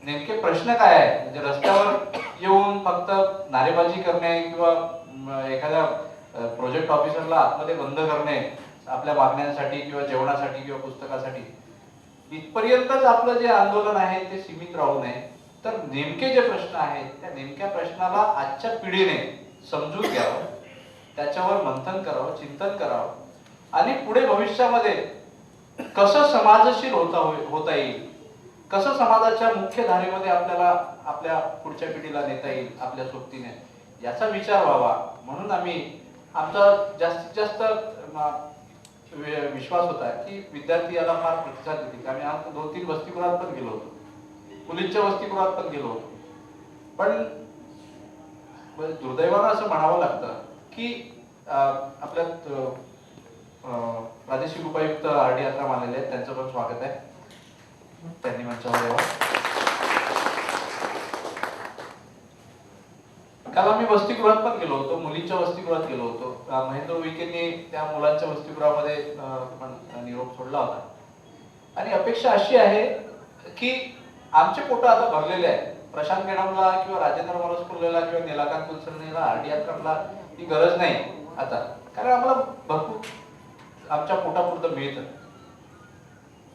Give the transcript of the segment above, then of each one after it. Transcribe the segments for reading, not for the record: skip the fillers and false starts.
नेमके प्रश्न काय आहे, म्हणजे रस्त्यावर येऊन फक्त नारेबाजी करणे किंवा एखाद्या प्रोजेक्ट ऑफिसरला आतमध्ये बंद करणे आपल्या मागण्यांसाठी किंवा जेवणासाठी किंवा पुस्तकासाठी, इथपर्यंतच आपलं जे आंदोलन आहे ते सीमित राहू नये. तर नेमके जे प्रश्न आहेत त्या नेमक्या प्रश्नाला आजच्या पिढीने समजून घ्यावं, त्याच्यावर मंथन करावं, चिंतन करावं आणि पुढे भविष्यामध्ये कसं समाजशील होता येईल, कसं समाजाच्या मुख्य धारेमध्ये आपल्याला आपल्या पुढच्या पिढीला नेता येईल आपल्या सोबतीने, याचा विचार व्हावा. म्हणून आम्ही आमचा जास्तीत जास्त विश्वास होता की विद्यार्थी याला फार प्रतिसाद देतील. आम्ही आज 2-3 वसतिगृहात पण गेलो होतो, मुलींच्या वसतिगृहात पण गेलो होतो. पण दुर्दैवानं असं म्हणावं लागतं की आपल्या प्रादेशिक उपायुक्त RD अत्रा आलेले आहेत, त्यांचं पण स्वागत आहे, त्यांनी मंचावर यावं. काल आम्ही वसतिगृहात पण गेलो होतो, मुलींच्या वसतिगृहात गेलो होतो. महेंद्र विकेंनी त्या मुलांच्या वसतिगृहामध्ये पण निरोप सोडला होता. आणि अपेक्षा अशी आहे की आमचे पोट आता भरलेले आहेत. प्रशांत मेडमला किंवा राजेंद्र मरोसकुल्लेला किंवा निलाकांत कुलकर्णीला RD अत्राला ही गरज नाही आता, कारण आम्हाला भरपूर आमच्या पोटापुरतं मिळतं.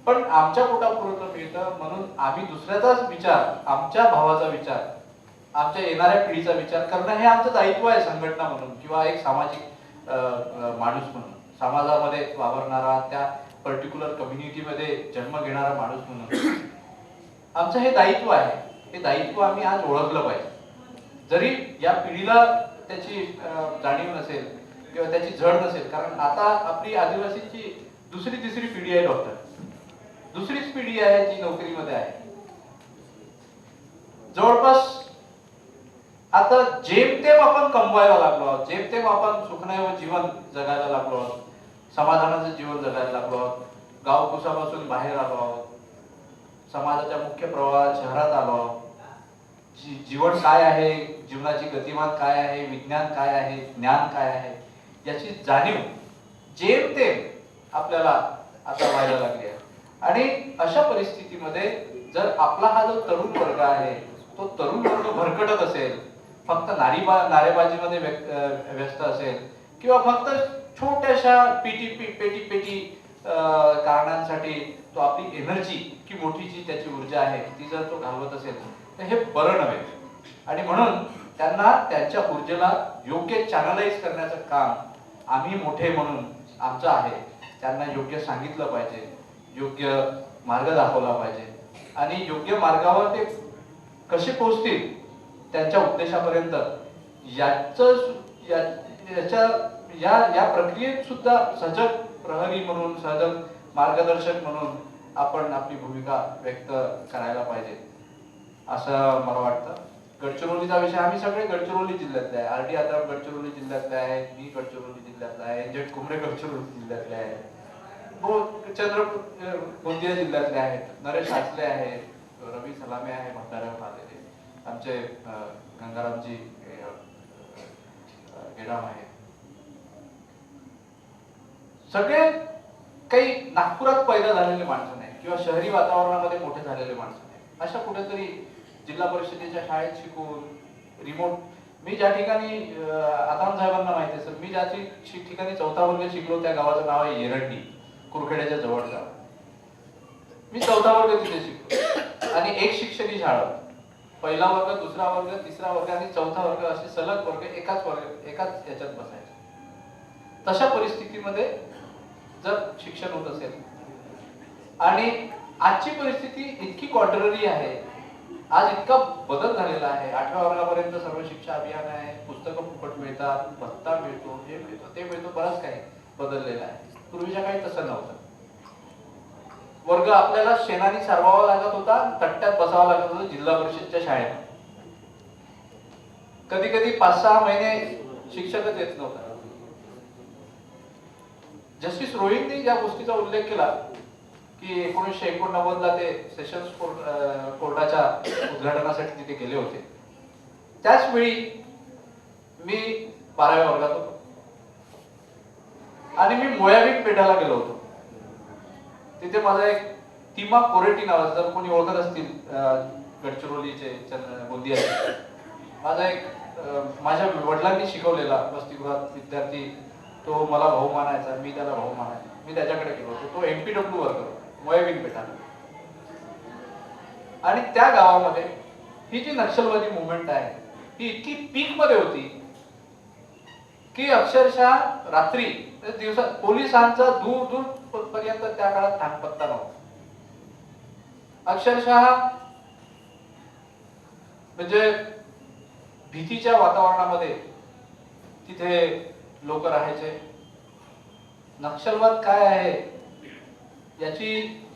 पण आमच्या पोटापुरतं मिळतं म्हणून आम्ही दुसऱ्याचाच विचार, आमच्या भावाचा विचार, आमच्या येणाऱ्या पिढीचा विचार करणं हे आमचं दायित्व आहे संघटना म्हणून किंवा एक सामाजिक माणूस म्हणून, समाजामध्ये वावरणारा, त्या पर्टिक्युलर कम्युनिटीमध्ये जन्म घेणारा माणूस म्हणून आमचं हे दायित्व आहे. हे दायित्व आम्ही आज ओळखलं पाहिजे. जरी या पिढीला त्याची जाणीव नसेल किंवा त्याची झड नसेल, कारण आता आपली आदिवासीची दुसरी-तिसरी पिढी आहे डॉक्टर, दुसरीच पिढी आहे जी नोकरीमध्ये आहे. जवळपास आता जेमतेम आपण कमवायला लागलो आहोत, जेमतेम आपण सुखमय जीवन जगायला लागलो आहोत, समाधानाचं जीवन जगायला लागलो आहोत, गावकुसापासून बाहेर आलो आहोत, समाजाच्या मुख्य प्रवाहात शहरात आलो आहोत. जीवन काय आहे, जीवनाची गतिमान काय आहे, विज्ञान काय आहे, ज्ञान काय आहे, याची जाणीव जेमतेम आपल्याला आता व्हायला लागली आहे. आणि अशा परिस्थितीमध्ये जर आपला हा जो तरुण वर्ग आहे तो तरुण वर्ग भरकटत असेल, फक्त नारेबाजीमध्ये व्यस्त असेल किंवा फक्त छोट्याशा पेटी कारणांसाठी तो आपली एनर्जी की मोठी जी त्याची ऊर्जा आहे ती जर तो घालवत असेल तर हे बरं नव्हे. आणि म्हणून त्यांना त्यांच्या ऊर्जेला योग्य चॅनलाइज करण्याचं काम आम्ही मोठे म्हणून आमचं आहे. त्यांना योग्य सांगितलं पाहिजे, योग्य मार्ग दाखवला पाहिजे आणि योग्य मार्गावर ते कसे पोहोचतील त्यांच्या उद्देशापर्यंत या प्रक्रियेत सुद्धा सजग प्रहरी म्हणून, सजग मार्गदर्शक म्हणून आपण आपली भूमिका व्यक्त करायला पाहिजे असं मला वाटतं. गडचिरोलीचा विषय, आम्ही सगळे गडचिरोली जिल्ह्यातले आहे. RD अत्रा गडचिरोली जिल्ह्यातले आहे, मी गडचिरोली जिल्ह्यातला आहे, NZ कुमरे गडचिरोली जिल्ह्यातले आहे, चंद्रपूर गोंदिया जिल्ह्यातले आहेत, नरेश आचले आहेत, रवी सलामे आहे भंडाऱ्यावर आलेले, आमचे गंगारामजी गेडाम आहे. सगळे काही नागपुरात पैदा झालेले माणसं नाही किंवा शहरी वातावरणामध्ये मोठे झालेले माणसं नाही. अशा कुठेतरी जिल्हा परिषदेच्या शाळेत शिकून रिमोट, मी ज्या ठिकाणी आदाम साहेबांना माहिती आहे सर, मी ज्या ठिकाणी 4था वर्ग शिकलो त्या गावाचं नाव आहे येरंडी, कुरखेड्याच्या जवळ गाव. मी 4था वर्ग तिथे शिकलो आणि एक शिक्षणी शाळा, पहिला वर्ग, दुसरा वर्ग, तिसरा वर्ग आणि 4था वर्ग असे सलग वर्ग एकाच याच्यात बसायचे. तशा परिस्थितीमध्ये जर शिक्षण होत असेल आणि आजची परिस्थिती इतकी कॉन्ट्ररी आहे, आज इतका बदल झालेला आहे. 8व्या वर्गापर्यंत सर्व शिक्षा अभियान आहे, पुस्तकं फुकट मिळतात, भत्ता मिळतो, हे मिळतो, ते मिळतो, बरंच काही बदललेलं आहे. पूर्वीच्या काही तसं नव्हतं. वर्ग आपल्याला शेणाने सारवावा लागत होता, तट्ट्यात बसावं लागत होतं जिल्हा परिषदच्या शाळेत. कधी कधी 5-6 महिने शिक्षकच येत नव्हता. जस्टिस रोहितनी ज्या गोष्टीचा उल्लेख केला की 1989 ला ते सेशन्स कोर्टाच्या उद्घाटनासाठी तिथे गेले होते, त्याच वेळी मी 12व्या वर्गात होतो आणि मी मोयाबीन पेठाला गेलो होतो. तिथे माझा एक तिमा कोरेटी नावाचा, जर कोणी ओळखत असतील गडचिरोलीचे गोंदियाचे. माझा एक माझ्या वडिलांनी शिकवलेला वसतिगृहात विद्यार्थी, तो मला भाऊ मानायचा, मी त्याला भाऊ मानायचा. मी त्याच्याकडे गेलो होतो. तो MPW वर्कर मोयाबीन पेठा. आणि त्या गावामध्ये ही जी नक्षलवादी मुवमेंट आहे ही इतकी पीक मध्ये होती की अक्षरशः रात्री दिवसा पोलिसांचा दूर दूर पर्यंत त्या काळात थांगपत्ता नव्हता. अक्षरशः म्हणजे भीतीच्या वातावरणामध्ये तिथे लोक राहायचे. नक्षलवाद काय आहे याची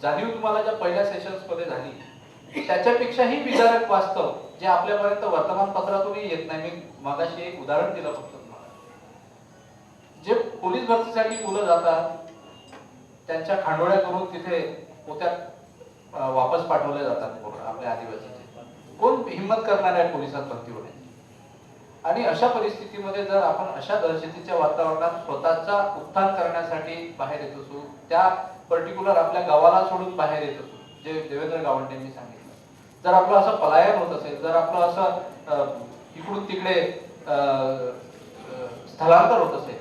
जाणीव तुम्हाला ज्या पहिल्या सेशन्स मध्ये झाली त्याच्यापेक्षाही विदारक वास्तव जे आपल्यापर्यंत वर्तमानपत्रातूनही येत नाही. मी मगाशी एक उदाहरण दिलं फक्त तुम्हाला. जे पोलीस भरतीसाठी मुलं जातात त्यांच्या खांडोळ्या करून तिथे पोत्यात वापस पाठवले जातात आपल्या आदिवासीचे. कोण हिंमत करणार आहे पोलिसात भरती होण्याची? आणि अशा परिस्थितीमध्ये जर आपण अशा दहशतीच्या वातावरणात स्वतःचा उत्थान करण्यासाठी बाहेर येत असू, त्या पर्टिक्युलर आपल्या गावाला सोडून बाहेर येत असू, जे देवेंद्र गावंडेंनी सांगितलं, जर आपलं असं पलायन होत असेल, जर आपलं असं इकडून तिकडे स्थलांतर होत असेल,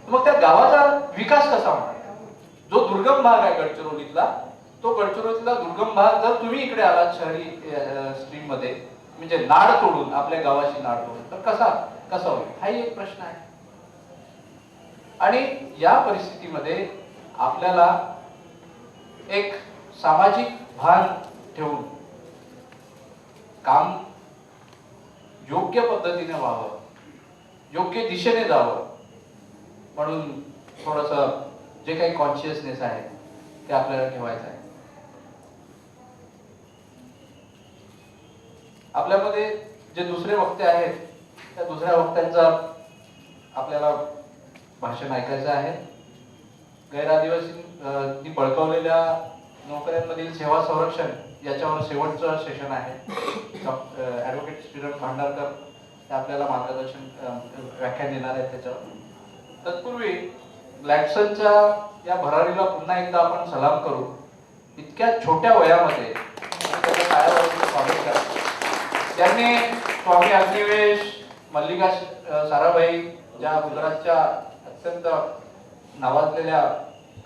मग त्या गावाचा विकास कसा होणार? जो दुर्गम भाग आहे गडचिरोलीतला, तो गडचिरोलीतला दुर्गम भाग जर तुम्ही इकडे आलात शहरी स्ट्रीम मध्ये, म्हणजे नाड तोडून, आपल्या गावाची नाड तोडून, तर कसा होईल? हाही एक प्रश्न आहे. आणि या परिस्थितीमध्ये आपल्याला एक सामाजिक भान ठेवून काम योग्य पद्धतीने व्हावं, योग्य दिशेने जावं, म्हणून थोडंसं जे काही कॉन्शियसनेस आहे ते आपल्याला ठेवायचं आहे. आपल्यामध्ये जे दुसरे वक्ते आहेत त्या दुसऱ्या वक्त्यांचं आपल्याला भाषण ऐकायचं आहे. गैरआदिवासी बळकावलेल्या नोकऱ्यांमधील सेवा संरक्षण याच्यावर शेवटचं सेशन आहे. ॲडव्होकेट श्रीरंग भांडारकर ते आपल्याला मार्गदर्शन व्याख्यान देणार आहेत त्याच्यावर. तत्पूर्वी ग्लॅडसनच्या या भरारीला पुन्हा एकदा आपण सलाम करू. इतक्या छोट्या वयामध्ये स्वागत करा. त्यांनी स्वामी अग्निवेश, मल्लिका साराभाई, ज्या गुजरातच्या अत्यंत नावाजलेल्या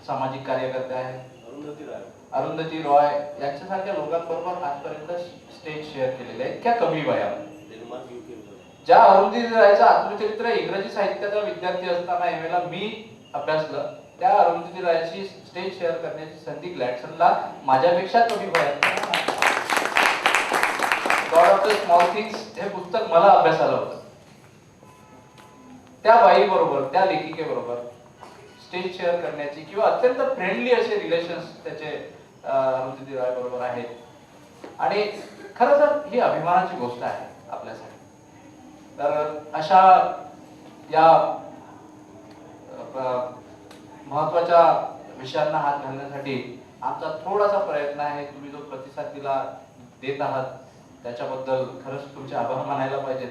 सामाजिक कार्यकर्त्या आहेत, अरुंधती रॉय यांच्यासारख्या लोकांबरोबर आजपर्यंत स्टेज शेअर केलेले आहे इतक्या कमी वयात. ज्या अरुंधती रायचं आत्मचरित्र इंग्रजी साहित्याचा विद्यार्थी असताना एमएला मी अभ्यासलं, त्या अरुंधती रायची स्टेज शेअर करण्याची संधी ग्लॅडसनला माझ्यापेक्षा कमी वयात. God of the small things हे पुस्तक मला अभ्यासाला होतं. त्या बाई बरोबर, त्या लेखिकेबरोबर स्टेज शेअर करण्याची किंवा अत्यंत फ्रेंडली असे रिलेशन्स त्याचे अरुंधती रॉय बरोबर आहेत. आणि खरं तर ही अभिमानाची गोष्ट आहे आपल्यासाठी. तर अशा या महत्वाच्या विषयांना हात घालण्यासाठी आमचा थोडासा प्रयत्न आहे. तुम्ही जो प्रतिसाद देत आहात त्याच्याबद्दल खरंच तुमचे आभार मानायला पाहिजेत.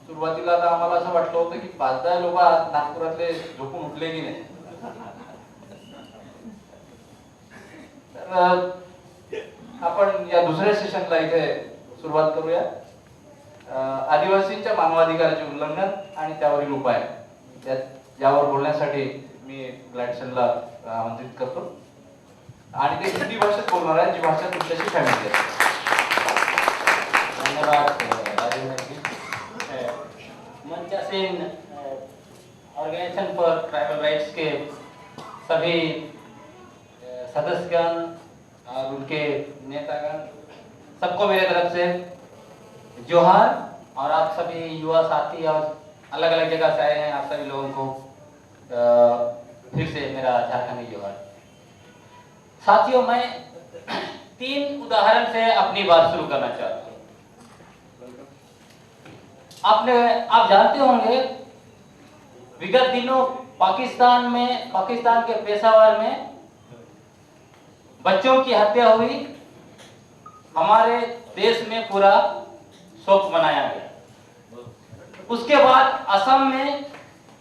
सुरुवातीला तर आम्हाला असं वाटलं होतं की 5-10 लोक नागपुरातले झोपून उठले की नाही. तर आपण या दुसऱ्या सेशनला इथे सुरुवात करूया. आदिवासींच्या मानवाधिकाराचे उल्लंघन आणि त्यावरील उपाय यावर बोलण्यासाठी मी ग्लॅडसनला आमंत्रित करतो. आणि ते हिंदी भाषेत बोलणार आहे, जी भाषा तुमच्याशी फॅमिली आहे. धन्यवाद राजेंद्र जी. मंचा सेन ऑर्गेनाइजेशन फॉर ट्राइबल राइट्स के सभी सदस्यगण और उनके नेतागण, सबको मेरे तरफ से जोहार. और आप सभी युवा साथी और अलग अलग जगह से आए हैं, आप सभी लोगों को फिर से मेरा झारखंडी जोहार. साथियों, मैं 3 उदाहरण से अपनी बात शुरू करना चाहता हूँ. आप जानते होंगे विगत दिनों पाकिस्तान के पेशावर में बच्चों की हत्या हुई. हमारे देश में पूरा शोक मनाया गया. उसके बाद असम में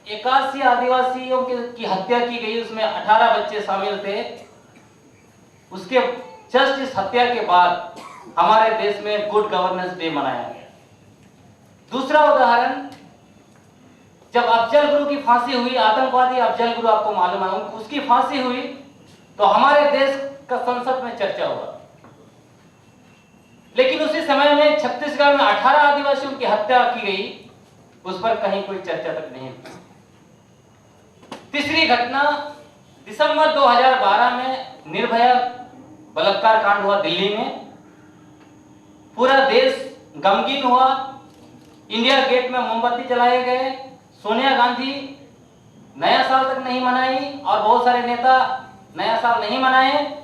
81 आदिवासियों की हत्या की गई, उसमें 18 बच्चे शामिल थे. उसके जस्ट इस हत्या के बाद हमारे देश में गुड गवर्नेंस डे मनाया गया। दूसरा उदाहरण, जब अफजल गुरु की फांसी हुई, आतंकवादी अफजल गुरु आपको मालूम है, उसकी फांसी हुई तो हमारे देश का संसद में चर्चा हुआ। लेकिन उसी समय में छत्तीसगढ़ में 18 आदिवासियों की हत्या की गई, उस पर कहीं कोई चर्चा तक नहीं हुई। तीसरी घटना, दिसंबर 2012 में निर्भया बलात्कार कांड हुआ दिल्ली में। पूरा देश गमगीन हुआ, इंडिया गेट में मोमबत्ती जलाए गए, सोनिया गांधी नया साल तक नहीं मनाई और बहुत सारे नेता नया साल नहीं मनाए।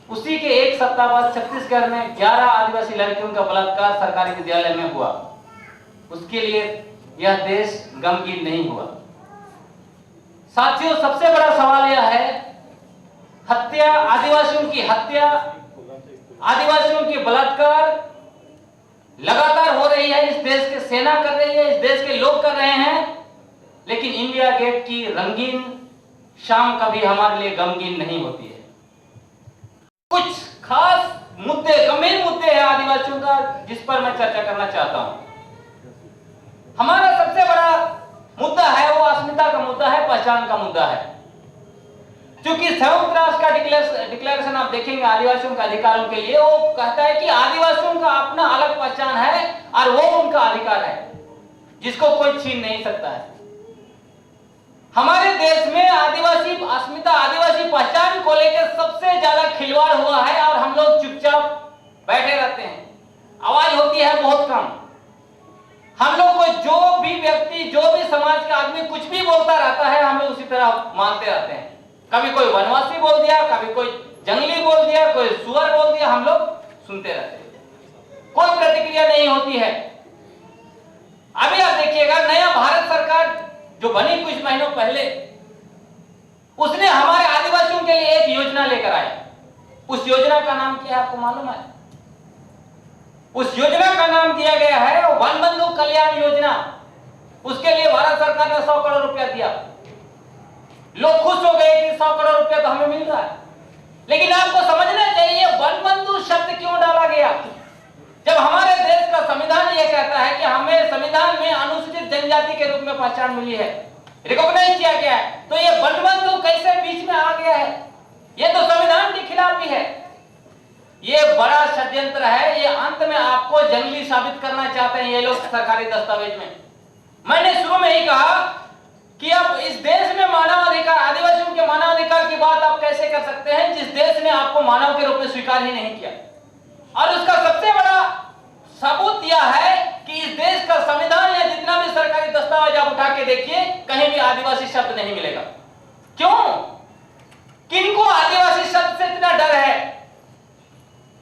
उसी के एक सप्ताह बाद छत्तीसगढ़ में 11 आदिवासी लड़कियों का बलात्कार सरकारी विद्यालय में हुआ। उसके लिए यह देश गमगीन नहीं हुआ। साथियों, सबसे बड़ा सवाल यह है, हत्या, आदिवासियों की हत्या, आदिवासियों की बलात्कार लगातार हो रही है। इस देश की सेना कर रही है, इस देश के लोग कर रहे हैं, लेकिन इंडिया गेट की रंगीन शाम कभी हमारे लिए गमगीन नहीं होती है। कुछ खास मुद्दे, गंभीर मुद्दे हैं आदिवासियों का, जिस पर मैं चर्चा करना चाहता हूं। हमारा सबसे बड़ा मुद्दा है वो अस्मिता का मुद्दा है, पहचान का मुद्दा है। क्योंकि संयुक्त राष्ट्र का डिक्लेरेशन आप देखेंगे आदिवासियों के अधिकारों के लिए, वो कहता है कि आदिवासियों का अपना अलग पहचान है और वो उनका अधिकार है जिसको कोई छीन नहीं सकता है। हमारे देश में आदिवासी अस्मिता, आदिवासी पहचान को लेकर सबसे ज्यादा खिलवाड़ हुआ है और हम लोग चुपचाप बैठे रहते हैं, आवाज होती है बहुत कम। हम लोग को जो भी व्यक्ति, जो भी समाज का आदमी कुछ भी बोलता रहता है, हम लोग उसी तरह मानते रहते हैं। कभी कोई वनवासी बोल दिया, कभी कोई जंगली बोल दिया, कोई सुअर बोल दिया, हम लोग सुनते रहते हैं, कोई प्रतिक्रिया नहीं होती है। अभी आप देखिएगा, नया भारत सरकार जो बनी कुछ महीनों पहले, उसने हमारे आदिवासियों के लिए एक योजना लेकर आया। उस योजना का नाम क्या है आपको मालूम है? उस योजना का नाम दिया गया है वन बंधु कल्याण योजना। उसके लिए भारत सरकार ने 100 करोड़ रुपया दिया। लोग खुश हो गए कि 100 करोड़ रुपया तो हमें मिल रहा है। लेकिन आपको समझना चाहिए वन बंधु शब्द क्यों डाला गया, जब हमारे देश का संविधान यह कहता है कि हमें संविधान में अनुसूचित जनजाति के रूप में पहचान मिली है, रिकॉग्नाइज किया गया है, तो ये वन बंधु कैसे बीच में आ गया है? ये तो संविधान के खिलाफ ही है। ये बड़ा षड्यंत्र है। ये अंत में आपको जंगली साबित करना चाहते हैं ये लोग सरकारी दस्तावेज में। मैंने शुरू में ही कहा कि अब इस देश में मानवाधिकार, आदिवासियों के मानवाधिकार की बात आप कैसे कर सकते हैं जिस देश ने आपको मानव के रूप में स्वीकार ही नहीं किया। और उसका सबसे बड़ा सबूत यह है कि इस देश का संविधान या जितना भी सरकारी दस्तावेज आप उठा के देखिए, कहीं भी आदिवासी शब्द नहीं मिलेगा। क्यों? किनको आदिवासी शब्द से इतना डर है?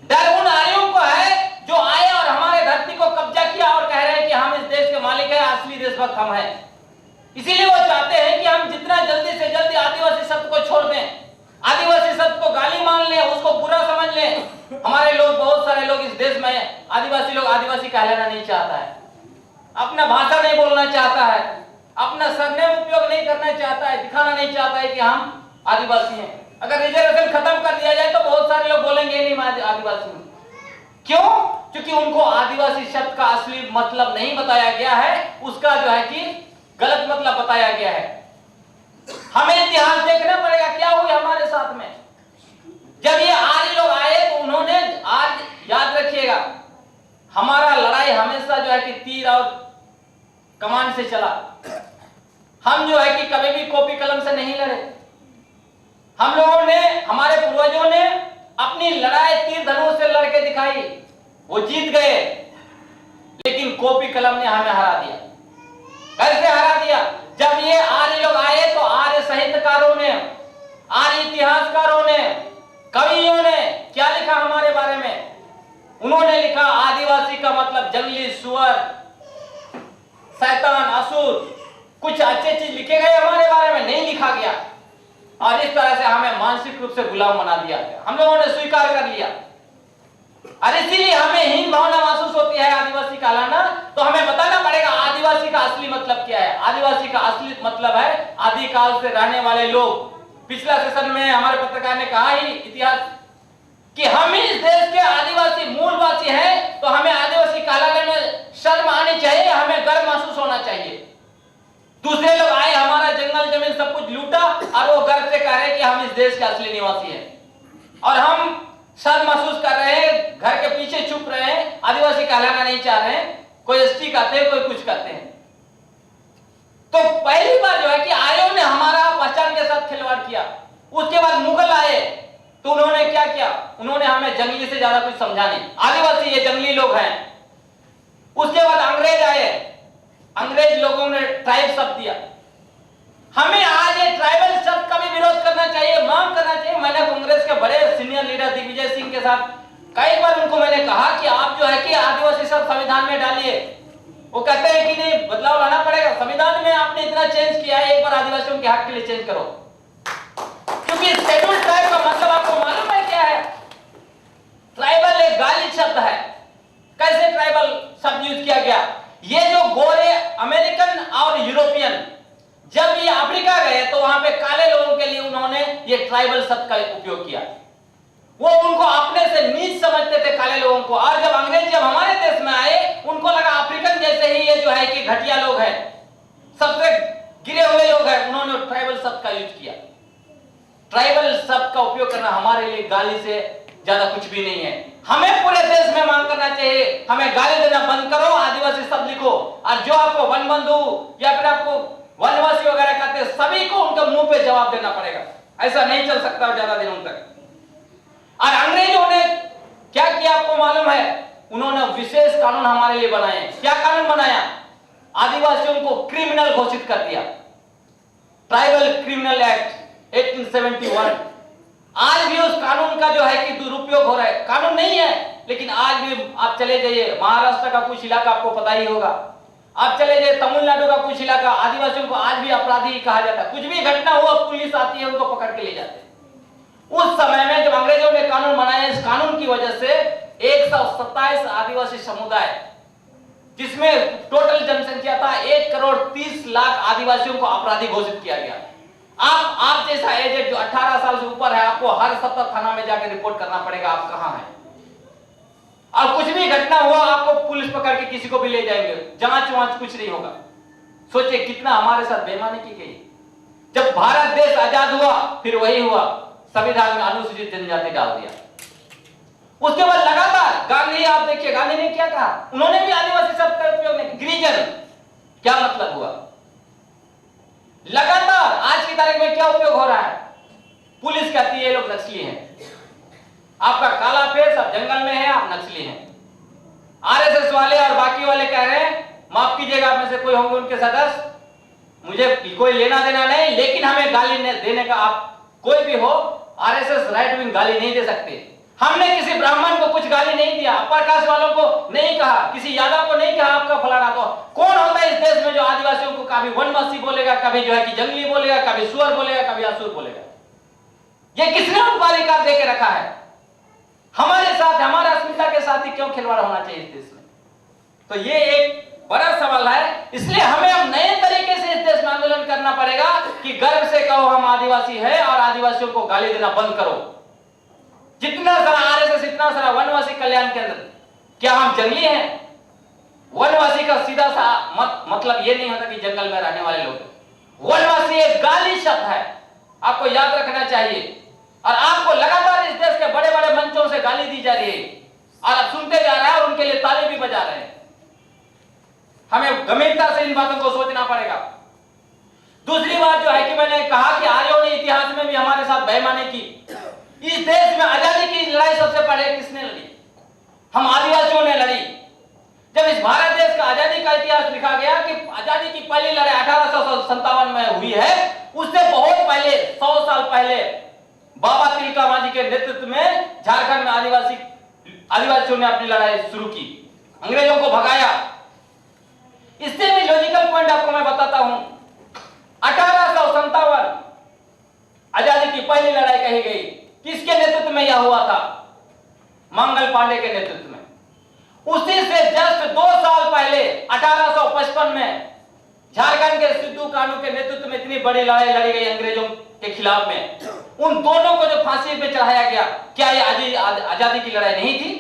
डर उन आर्यों को है जो आए और हमारे धरती को कब्जा किया और कह रहे हैं कि हम इस देश के मालिक हैं, असली देशभक्त हम हैं। इसीलिए वो चाहते हैं कि हम जितना जल्दी से जल्दी आदिवासी शब्द को छोड़ दें, आदिवासी शब्द को गाली मान लें, उसको बुरा समझ लें। हमारे लोग, बहुत सारे लोग इस देश में आदिवासी लोग आदिवासी कहलाना नहीं चाहता है, अपना भाषा नहीं बोलना चाहता है, अपना सरनेम उपयोग नहीं करना चाहता है, दिखाना नहीं चाहता है कि हम आदिवासी हैं। अगर रिजर्वेशन खत्म कर दिया जाए तो बहुत सारे लोग बोलेंगे नहीं मैं आदिवासी हूं। क्यों? क्योंकि उनको आदिवासी शब्द का असली मतलब नहीं बताया गया है, उसका जो है कि गलत मतलब बताया गया है। हमें इतिहास देखना पड़ेगा क्या हुआ हमारे साथ में। जब ये आर्य लोग आए तो उन्होंने, आज याद रखिएगा, हमारा लड़ाई हमेशा जो है कि तीर और कमान से चला। हम जो है कि कभी भी कॉपी कलम से नहीं लड़े। हम लोगों ने, हमारे पूर्वजों ने अपनी लड़ाई तीर धनुष से लड़के दिखाई, वो जीत गए, लेकिन कॉपी कलम ने हमें हरा दिया। कैसे हरा दिया? जब ये आर्य लोग आए तो आर्य साहित्यकारों ने, आर्य इतिहासकारों ने, कवियों ने क्या लिखा हमारे बारे में? उन्होंने लिखा आदिवासी का मतलब जंगली, सुअर, शैतान, असुर, कुछ अच्छे चीज लिखे गए हमारे बारे में? नहीं लिखा गया। और इस तरह से हमें मानसिक रूप से गुलाम बना दिया गया, हम लोगों ने स्वीकार कर लिया। और इसीलिए हमें हीन भावना महसूस होती है आदिवासी कहलाना। तो हमें बताना पड़ेगा आदिवासी का असली मतलब क्या है। आदिवासी का असली मतलब है आदिकाल से रहने वाले लोग। पिछला सेशन में हमारे पत्रकार ने कहा ही, इतिहास कि हम ही इस देश के आदिवासी मूलवासी हैं, तो हमें आदिवासी कहलाने में शर्म आनी चाहिए, हमें गर्व महसूस होना चाहिए। दूसरे लोग आए, हमारा जंगल जमीन सब कुछ लूटा और वो गर्व से कह रहे हैं कि हम इस देश के असली निवासी हैं, और हम शर्म महसूस कर रहे हैं, घर के पीछे छुप रहे हैं, आदिवासी कहलाना नहीं चाह रहे हैं। कोई एसटी कहते हैं, कोई कुछ कहते हैं। तो पहली बार जो है कि आर्यों ने हमारा पहचान के साथ खिलवाड़ किया। उसके बाद मुगल आए, तो उन्होंने क्या किया? उन्होंने हमें जंगली से ज्यादा कुछ समझा नहीं, आदिवासी ये जंगली लोग हैं। उसके बाद अंग्रेज आए, अंग्रेज लोगों ने ट्राइब शब्द दिया। हमें आज ये ट्राइबल शब्द का भी विरोध करना चाहिए, मांग करना चाहिए। मैंने कांग्रेस के बड़े सीनियर लीडर दिग्विजय सिंह के साथ कई बार उनको मैंने कहा कि आप जो है कि आदिवासी शब्द संविधान में डालिए। वो कहते हैं कि नहीं, बदलाव लाना पड़ेगा, संविधान में आपने इतना चेंज किया है, एक बार आदिवासियों के हक के लिए चेंज करो। क्योंकि शेड्यूल्ड ट्राइब का मतलब आपको मालूम है क्या है? ट्राइबल एक गाली शब्द है। कैसे ट्राइबल शब्द यूज किया गया? ये जो गोरे अमेरिकन और यूरोपियन जब ये अफ्रीका गए तो वहां पे काले लोगों के लिए उन्होंने ये ट्राइबल शब्द का उपयोग किया। वो उनको अपने से नीच समझते थे काले लोगों को, और जब अंग्रेज जब हमारे देश में आए उनको लगा अफ्रीकन जैसे ही ये जो है कि घटिया लोग हैं, सबसे गिरे हुए लोग हैं, उन्होंने ट्राइबल शब्द का यूज किया। ट्राइबल शब्द का उपयोग करना हमारे लिए गाली से ज्यादा कुछ भी नहीं है। हमें पूरे देश में मांग करना चाहिए, हमें गाली देना बंद करो, आदिवासी शब्द लिखो, और जो आपको वन बंधु या फिर आपको वनवासी वगैरह कहते हैं, सभी को उनके मुंह पे जवाब देना पड़ेगा। ऐसा नहीं चल सकता ज्यादा दिनों तक। और अंग्रेजों ने क्या किया आपको मालूम है? उन्होंने विशेष कानून हमारे लिए बनाए। क्या कानून बनाया? आदिवासियों को क्रिमिनल घोषित कर दिया, ट्राइबल क्रिमिनल एक्ट 1871। आज भी उस कानून का जो है कि दुरुपयोग हो रहा है। कानून नहीं है, लेकिन आज भी आप चले जाइए, महाराष्ट्र का कुछ इलाका आपको पता ही होगा, आप चले जाइए तमिलनाडु का कुछ इलाका, आदिवासियों को आज भी अपराधी कहा जाता है। कुछ भी घटना हुआ, पुलिस आती है, उनको पकड़ के ले जाते हैं। उस समय में जब अंग्रेजों ने कानून बनाया, इस कानून की वजह से 127 आदिवासी समुदाय, जिसमें टोटल जनसंख्या था 1,30,00,000 आदिवासियों को अपराधी घोषित किया गया। आप जैसा एजेड जो 18 साल से ऊपर है, आपको हर सप्ताह थाना में जाकर रिपोर्ट करना पड़ेगा आप कहां हैं, और कुछ भी घटना हुआ आपको पुलिस पकड़ के किसी को भी ले जाएंगे, जांच वांच कुछ नहीं होगा। सोचिए कितना हमारे साथ बेईमानी की गई। जब भारत देश आजाद हुआ, फिर वही हुआ, संविधान में अनुसूचित जनजाति डाल दिया। उसके बाद लगातार गांधी, आप देखिए गांधी ने क्या कहा, उन्होंने भी आदिवासी शब्द का उपयोग नहीं। गिरिजन क्या मतलब हुआ? लगातार आज की तारीख में क्या उपयोग हो रहा है? पुलिस कहती है ये लोग नक्सली हैं, आपका काला फेस, आप जंगल में है, आप नक्सली हैं। आरएसएस वाले और बाकी वाले कह रहे हैं, माफ कीजिएगा आप में से कोई होंगे उनके सदस्य, मुझे कोई लेना देना नहीं, लेकिन हमें गाली देने का, आप कोई भी हो, आरएसएस राइट विंग गाली नहीं दे सकते। हमने किसी ब्राह्मण को कुछ गाली नहीं दिया, अपर कास्ट वालों को नहीं कहा, किसी यादव को नहीं कहा आपका फलाना। तो कौन होता है इस देश में जो आदिवासियों को कभी वनवासी बोलेगा, कभी जो है कि जंगली बोलेगा, कभी सुअर बोलेगा, कभी असुर बोलेगा? ये किसने उनको अधिकार देके रखा है? हमारे साथ, हमारा अस्मिता के साथ ही क्यों खिलवाड़ होना चाहिए इस देश में? तो ये एक बड़ा सवाल है। इसलिए हमें अब नए तरीके से इस देश में आंदोलन करना पड़ेगा कि गर्व से कहो हम आदिवासी है, और आदिवासियों को गाली देना बंद करो। जितना सारा आरएसएस, इतना सारा वनवासी कल्याण केंद्र, क्या हम जंगली हैं? वनवासी का सीधा सा मतलब ये नहीं होता कि जंगल में रहने वाले लोग। वनवासी एक गाली शब्द है, आपको याद रखना चाहिए। और आपको लगातार इस देश के बड़े बड़े मंचों से गाली दी जा रही है, और आप सुनते जा रहे हैं, और उनके लिए ताली भी बजा रहे हैं। हमें गंभीरता से इन बातों को सोचना पड़ेगा। दूसरी बात जो है कि मैंने कहा कि आर्यों ने इतिहास में भी हमारे साथ बेईमानी की। इस देश में आजादी की लड़ाई सबसे पहले किसने लड़ी? हम आदिवासियों ने लड़ी। जब इस भारत देश का आजादी का इतिहास लिखा गया कि आजादी की पहली लड़ाई 1857 में हुई है, उससे बहुत पहले 100 साल पहले बाबा तिलका मांझी के नेतृत्व में झारखंड में आदिवासियों ने अपनी लड़ाई शुरू की, अंग्रेजों को भगाया। इससे भी लॉजिकल पॉइंट आपको मैं बताता हूं। 1857 आजादी की पहली लड़ाई कही गई, किसके नेतृत्व में यह हुआ था? मंगल पांडे के नेतृत्व में। उसी से जस्ट 2 साल पहले 1855 में झारखंड के सिद्धू कान्हू के नेतृत्व में इतनी बड़ी लड़ाई लड़ी गई अंग्रेजों के खिलाफ में। उन दोनों को जो फांसी पे चढ़ाया गया, क्या ये आजादी की लड़ाई नहीं थी?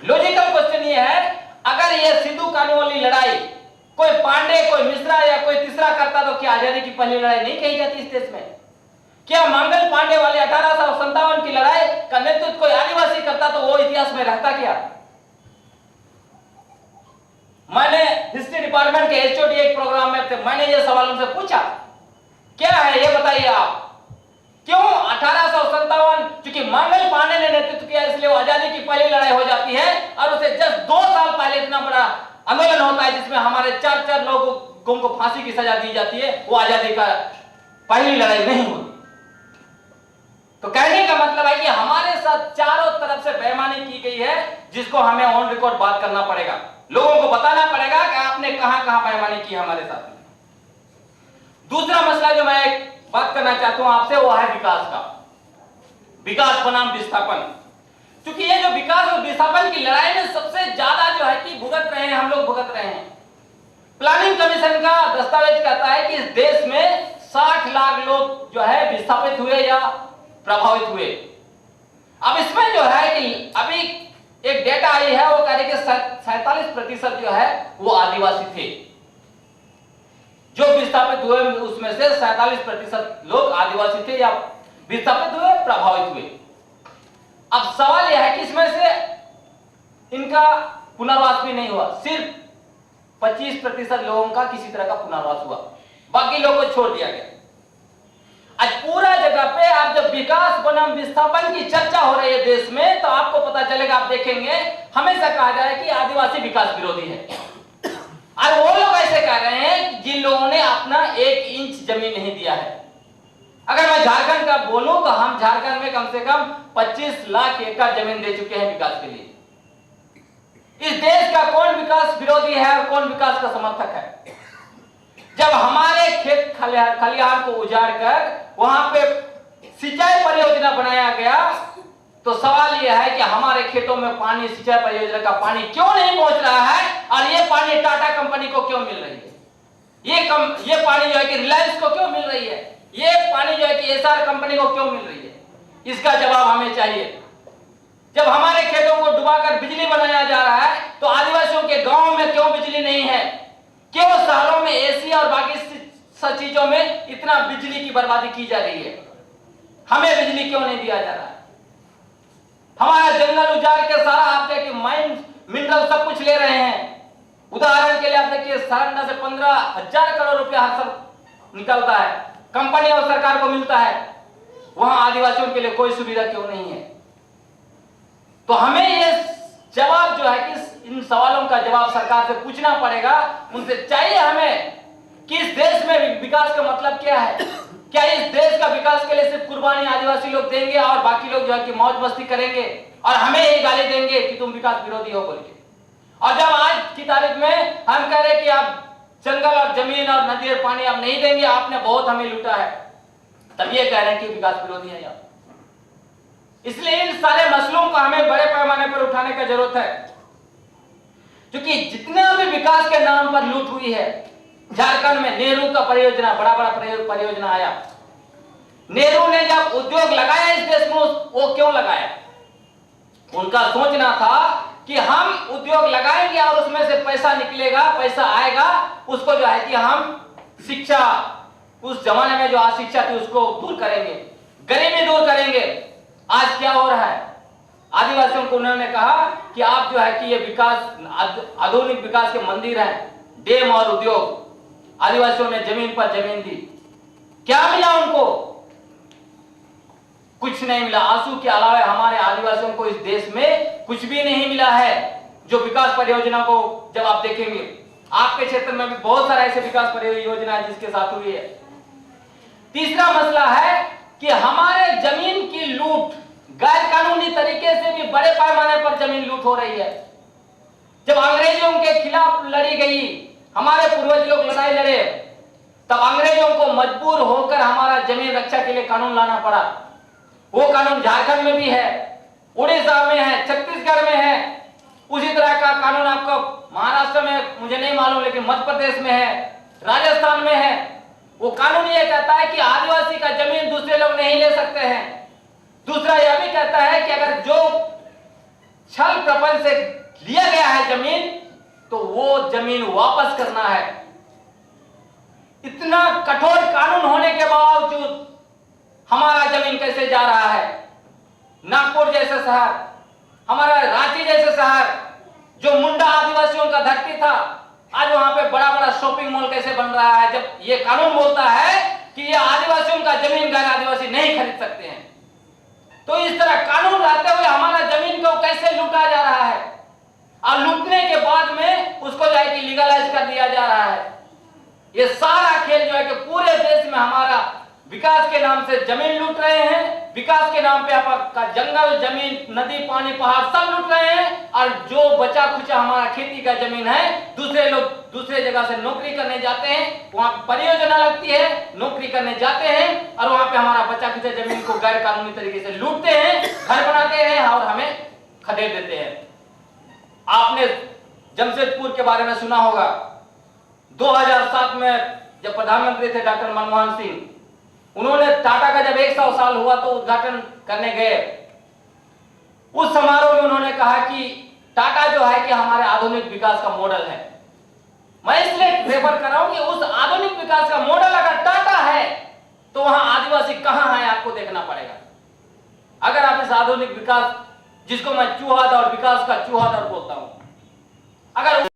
लॉजिकल क्वेश्चन ये है, अगर ये सिंधु कानू वाली लड़ाई कोई पांडे, कोई मिश्रा या कोई तीसरा करता तो क्या आजादी की पहली लड़ाई नहीं कही जाती इस देश में? क्या मंगल पांडे वाले 1857 की लड़ाई का नेतृत्व कोई आदिवासी करता तो वो इतिहास में रहता क्या? मैंने हिस्ट्री डिपार्टमेंट के एचओडी एक प्रोग्राम में थे, मैंने ये सवाल उनसे पूछा, क्या है ये बताइए आप, क्यों 1857, क्योंकि मंगल पांडे ने नेतृत्व किया इसलिए वो आजादी की पहली लड़ाई हो जाती है, और उसे जस्ट 2 साल पहले इतना बड़ा आंदोलन होता है जिसमें हमारे 4 लोगों को फांसी की सजा दी जाती है, वो आजादी का पहली लड़ाई नहीं होती। तो कहने का मतलब है कि हमारे साथ चारों तरफ से बेईमानी की गई है, जिसको हमें ऑन रिकॉर्ड बात करना पड़ेगा, लोगों को बताना पड़ेगा कि आपने कहां बेईमानी की हमारे साथ। दूसरा मसला जो मैं बात करना चाहता हूं आपसे, वो है विकास का, विकास बनाम विस्थापन। क्योंकि ये जो विकास और विस्थापन की लड़ाई में सबसे ज्यादा जो है कि भुगत रहे हैं, हम लोग भुगत रहे हैं। प्लानिंग कमीशन का दस्तावेज कहता है कि इस देश में 60 लाख लोग जो है विस्थापित हुए या प्रभावित हुए। अब इसमें जो है कि अभी एक डेटा आई है, वो कह रही है कि 47% जो है वो आदिवासी थे जो विस्थापित हुए, उसमें से 47% लोग आदिवासी थे या विस्थापित हुए, प्रभावित हुए। अब सवाल यह है कि इसमें से इनका पुनर्वास भी नहीं हुआ, सिर्फ 25% लोगों का किसी तरह का पुनर्वास हुआ, बाकी लोगों को छोड़ दिया गया। आज पूरा जगह पे आप जब विकास बनाम विस्थापन की चर्चा हो रही है देश में, तो आपको पता चलेगा, आप देखेंगे हमेशा कहा जाए कि आदिवासी विकास विरोधी है, और वो लोग ऐसे कह रहे हैं जिन लोगों ने अपना 1 इंच जमीन नहीं दिया है। अगर मैं झारखंड का बोलूं तो हम झारखंड में कम से कम 25 लाख एकड़ जमीन दे चुके हैं विकास के लिए। इस देश का कौन विकास विरोधी है और कौन विकास का समर्थक है? जब हमारे खेत खलिहान को उजाड़ कर वहां पे सिंचाई परियोजना बनाया गया, तो सवाल यह है कि हमारे खेतों में पानी, सिंचाई परियोजना का पानी क्यों नहीं पहुंच रहा है, और ये पानी टाटा कंपनी को क्यों मिल रही है? ये पानी जो है कि रिलायंस को क्यों मिल रही है? ये पानी जो है कि एसआर कंपनी को क्यों मिल रही है? इसका जवाब हमें चाहिए। जब हमारे खेतों को डुबाकर बिजली बनाया जा रहा है, तो आदिवासियों के गांव में क्यों बिजली नहीं है? क्यों शहरों में एसी और बाकी सब चीजों में इतना बिजली की बर्बादी की जा रही है? हमें बिजली क्यों नहीं दिया जा रहा है? हमारा जंगल उजाड़ के सारा आप देखिए माइन मिनरल सब कुछ ले रहे हैं। उदाहरण के लिए आप देखिए सारंडा से 15,000 करोड़ रुपया हर साल निकलता है, कंपनी और सरकार को मिलता है, वहां आदिवासियों के लिए कोई सुविधा क्यों नहीं है? तो हमें ये जवाब जो है कि इन सवालों का जवाब सरकार से पूछना पड़ेगा, उनसे चाहिए हमें कि इस देश में विकास का मतलब क्या है? क्या इस देश का विकास के लिए सिर्फ कुर्बानी आदिवासी लोग देंगे और बाकी लोग जो है कि मौज मस्ती करेंगे और हमें ये गाली देंगे कि तुम विकास विरोधी हो बोल के? और जब आज की तारीख में हम कह रहे हैं कि आप जंगल और जमीन और नदी और पानी आप नहीं देंगे, आपने बहुत हमें लूटा है, तब ये कह रहे हैं कि विकास विरोधी है आप। इसलिए इन सारे मसलों को हमें बड़े पैमाने पर उठाने का जरूरत है, क्योंकि जितना भी विकास के नाम पर लूट हुई है, झारखंड में नेहरू का परियोजना, बड़ा परियोजना आया। नेहरू ने जब उद्योग लगाया इस देश में, वो क्यों लगाया? उनका सोचना था कि हम उद्योग लगाएंगे और उसमें से पैसा निकलेगा, पैसा आएगा, उसको जो है कि हम शिक्षा, उस जमाने में जो अशिक्षा थी उसको दूर करेंगे, गरीबी दूर करेंगे। आज क्या हो रहा है? आदिवासियों को उन्होंने कहा कि आप जो है कि ये विकास, आधुनिक विकास के मंदिर हैं, डैम और उद्योग, आदिवासियों ने जमीन पर जमीन दी। क्या मिला उनको? कुछ नहीं मिला। आंसू के अलावा हमारे आदिवासियों को इस देश में कुछ भी नहीं मिला है। जो विकास परियोजना को जब आप देखेंगे, आपके क्षेत्र में भी बहुत सारे ऐसे विकास परियोजना है जिसके साथ हुई है। तीसरा मसला है कि हमारे जमीन की लूट, गैर कानूनी तरीके से भी बड़े पैमाने पर जमीन लूट हो रही है। जब अंग्रेजों के खिलाफ लड़ी गई, हमारे पूर्वज लोग लड़ाई लड़े, तब अंग्रेजों को मजबूर होकर हमारा जमीन रक्षा के लिए कानून लाना पड़ा। वो कानून झारखंड में भी है, उड़ीसा में है, छत्तीसगढ़ में है। उसी तरह का कानून आपको महाराष्ट्र में, मुझे नहीं मालूम, लेकिन मध्य प्रदेश में है, राजस्थान में है। वो कानून ये कहता है कि आदिवासी का जमीन दूसरे लोग नहीं ले सकते हैं। दूसरा यह भी कहता है कि अगर जो छल प्रपंच से लिया गया है जमीन, तो वो जमीन वापस करना है। इतना कठोर कानून होने के बावजूद हमारा जमीन कैसे जा रहा है? नागपुर जैसे शहर, हमारा रांची जैसे शहर, जो मुंडा आदिवासियों का धरती था, आज वहां पे बड़ा बड़ा शॉपिंग मॉल कैसे बन रहा है, जब ये कानून बोलता है कि ये आदिवासियों का जमीन गैर आदिवासी नहीं खरीद सकते हैं। तो इस तरह कानून रहते हुए हमारा जमीन को कैसे लूटा जा रहा है, और लूटने के बाद में उसको जाके लीगलाइज कर दिया जा रहा है। ये सारा खेल जो है कि पूरे देश में हमारा विकास के नाम से जमीन लूट रहे हैं, विकास के नाम पे आपका जंगल, जमीन, नदी, पानी, पहाड़ सब लूट रहे हैं, और जो बचा खुचा हमारा खेती का जमीन है, दूसरे लोग दूसरे जगह से नौकरी करने जाते हैं, वहां परियोजना लगती है, नौकरी करने जाते हैं, और वहां पे हमारा बचा खुचा जमीन को गैर कानूनी तरीके से लूटते हैं, घर बनाते हैं और हमें खदेड़ देते हैं। आपने जमशेदपुर के बारे में सुना होगा। 2007 में जब प्रधानमंत्री थे डॉक्टर मनमोहन सिंह, उन्होंने टाटा का जब 100 साल हुआ तो उद्घाटन करने गए। उस समारोह में उन्होंने कहा कि टाटा जो है कि हमारे आधुनिक विकास का मॉडल है। मैं इसलिए रेफर कर रहा हूं कि उस आधुनिक विकास का मॉडल अगर टाटा है, तो वहां आदिवासी कहां है आपको देखना पड़ेगा। अगर आप इस आधुनिक विकास, जिसको मैं चूहादार विकास का चूहादार बोलता हूं, अगर